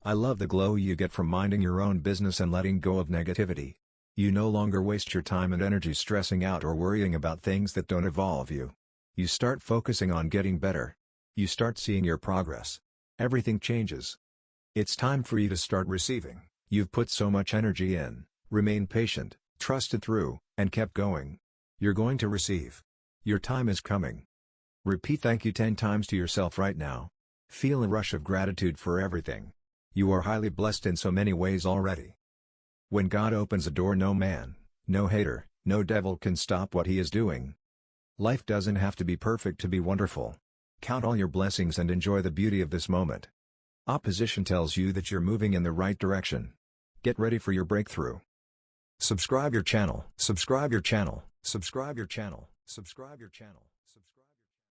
I love the glow you get from minding your own business and letting go of negativity. You no longer waste your time and energy stressing out or worrying about things that don't evolve you. You start focusing on getting better. You start seeing your progress. Everything changes. It's time for you to start receiving. You've put so much energy in, remain patient, trusted through, and kept going. You're going to receive. Your time is coming. Repeat thank you 10 times to yourself right now. Feel a rush of gratitude for everything. You are highly blessed in so many ways already. When God opens a door, no man, no hater, no devil can stop what He is doing. Life doesn't have to be perfect to be wonderful. Count all your blessings and enjoy the beauty of this moment. Opposition tells you that you're moving in the right direction. Get ready for your breakthrough. Subscribe your channel, subscribe your channel, subscribe your channel, subscribe your channel.